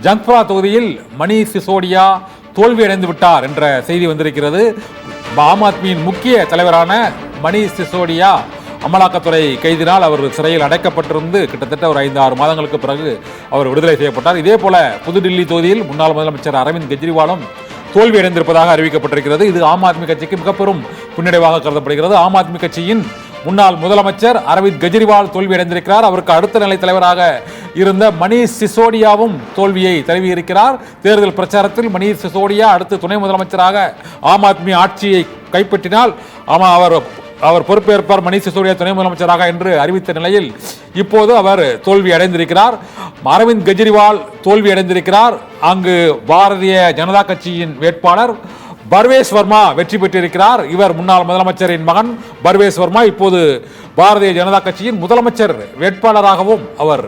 ஜங்புரா தொகுதியில் மணீஷ் சிசோடியா தோல்வியடைந்து விட்டார் என்ற செய்தி வந்திருக்கிறது. ஆம் ஆத்மியின் முக்கிய தலைவரான மணீஷ் சிசோடியா அமலாக்கத்துறை கைதினால் அவர் சிறையில் அடைக்கப்பட்டிருந்து கிட்டத்தட்ட ஒரு 5-6 மாதங்களுக்கு பிறகு அவர் விடுதலை செய்யப்பட்டார். இதே போல புதுடில்லி தொகுதியில் முன்னாள் முதலமைச்சர் அரவிந்த் கெஜ்ரிவாலும் தோல்வியடைந்திருப்பதாக அறிவிக்கப்பட்டிருக்கிறது. இது ஆம் ஆத்மி கட்சிக்கு மிக பெரும் பின்னடைவாக கருதப்படுகிறது. ஆம் ஆத்மி கட்சியின் முன்னாள் முதலமைச்சர் அரவிந்த் கெஜ்ரிவால் தோல்வியடைந்திருக்கிறார். அவருக்கு அடுத்த நிலை தலைவராக இருந்த மணீஷ் சிசோடியாவும் தோல்வியை தழுவியிருக்கிறார். தேர்தல் பிரச்சாரத்தில் மணீஷ் சிசோடியா அடுத்து துணை முதலமைச்சராக ஆம் ஆத்மி ஆட்சியை கைப்பற்றினால் அவர் பொறுப்பேற்பார் மணீஷ் சிசோடியா துணை முதலமைச்சராக என்று அறிவித்த நிலையில் இப்போது அவர் தோல்வி அடைந்திருக்கிறார். அரவிந்த் கெஜ்ரிவால் தோல்வி அடைந்திருக்கிறார். அங்கு பாரதிய ஜனதா கட்சியின் வேட்பாளர் பர்வேஸ் வர்மா வெற்றி பெற்றிருக்கிறார். இவர் முன்னாள் முதலமைச்சரின் மகன் பர்வேஸ் வர்மா இப்போது பாரதிய ஜனதா கட்சியின் முதலமைச்சர் வேட்பாளராகவும் அவர்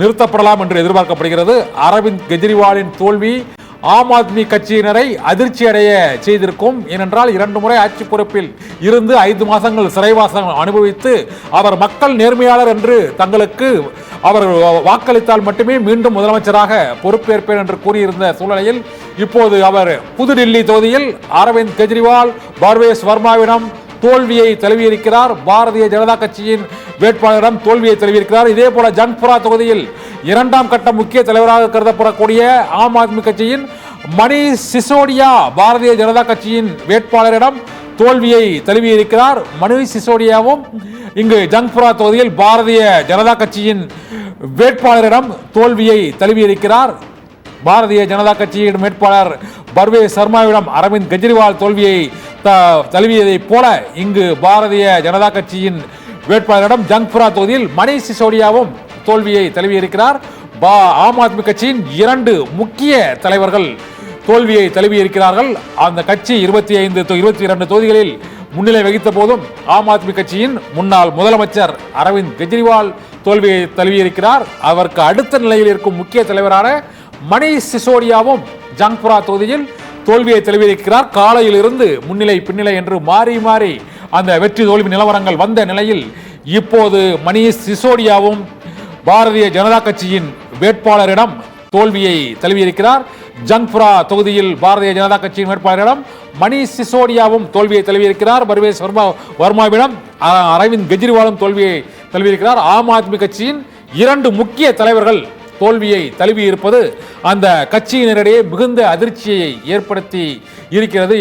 நிறுத்தப்படலாம் என்று எதிர்பார்க்கப்படுகிறது. அரவிந்த் கெஜ்ரிவாலின் தோல்வி ஆம் ஆத்மி கட்சியினரை அதிர்ச்சி அடைய செய்திருக்கும். ஏனென்றால் 2 முறை ஆட்சி பொறுப்பில் இருந்து 5 மாதங்கள் சிறைவாசம் அனுபவித்து அவர் மக்கள் நேர்மையாளர் என்று தங்களுக்கு அவர் வாக்களித்தால் மட்டுமே மீண்டும் முதலமைச்சராக பொறுப்பேற்பேன் என்று கூறியிருந்த சூழ்நிலையில் இப்போது அவர் புதுடில்லி தொகுதியில் அரவிந்த் கெஜ்ரிவால் பர்வேஸ் வர்மாவிடம் தோல்வியை தழுவியிருக்கிறார். பாரதிய ஜனதா கட்சியின் வேட்பாளரிடம் தோல்வியை தழுவியிருக்கிறார். இதே போல ஜங்புரா தொகுதியில் 2ஆம் கட்ட முக்கிய தலைவராக கருதப்படக்கூடிய ஆம் ஆத்மி கட்சியின் மணீஷ் சிசோடியா பாரதிய ஜனதா கட்சியின் வேட்பாளரிடம் தோல்வியை தழுவியிருக்கிறார். மணீஷ் சிசோடியாவும் இங்கு ஜங்புரா தொகுதியில் பாரதிய ஜனதா கட்சியின் வேட்பாளரிடம் தோல்வியை தழுவியிருக்கிறார். பாரதிய ஜனதா கட்சியின் வேட்பாளர் பர்வேஸ் வர்மாவிடம் அரவிந்த் கெஜ்ரிவால் தோல்வியை தழுவியதைப் போல இங்கு பாரதிய ஜனதா கட்சியின் வேட்பாளரிடம் ஜங்புரா தொகுதியில் மணீஷ் சிசோடியாவும் தோல்வியை தழுவியிருக்கிறார். ஆம் ஆத்மி கட்சியின் 2 முக்கிய தலைவர்கள் தோல்வியை தழுவியிருக்கிறார்கள். அந்த கட்சி 22 தொகுதிகளில் முன்னிலை வகித்த போதும் ஆம் ஆத்மி கட்சியின் முன்னாள் முதலமைச்சர் அரவிந்த் கெஜ்ரிவால் தோல்வியை தழுவியிருக்கிறார். அவருக்கு அடுத்த நிலையில் இருக்கும் முக்கிய தலைவரான மணீஷ் சிசோடியாவும் ஜங்புரா தொகுதியில் தோல்வியை தழுவியிருக்கிறார். காலையில் இருந்து முன்னிலை பின்னிலை என்று மாறி மாறி அந்த வெற்றி தோல்வி நிலவரங்கள் வந்த நிலையில் இப்போது மணீஷ் சிசோடியாவும் பாரதிய ஜனதா கட்சியின் வேட்பாளரிடம் தோல்வியை தழுவியிருக்கிறார். ஜங்புரா தொகுதியில் பாரதிய ஜனதா கட்சியின் வேட்பாளரிடம் மணீஷ் சிசோடியாவும் தோல்வியை தழுவியிருக்கிறார். பர்வேஸ் வர்மாவிடம் அரவிந்த் கெஜ்ரிவாலும் தோல்வியை தழுவியிருக்கிறார். ஆம் ஆத்மி கட்சியின் 2 முக்கிய தலைவர்கள் தோல்வியை தழுவி இருப்பது அந்த கட்சியினரிடையே மிகுந்த அதிர்ச்சியை ஏற்படுத்தி இருக்கிறது.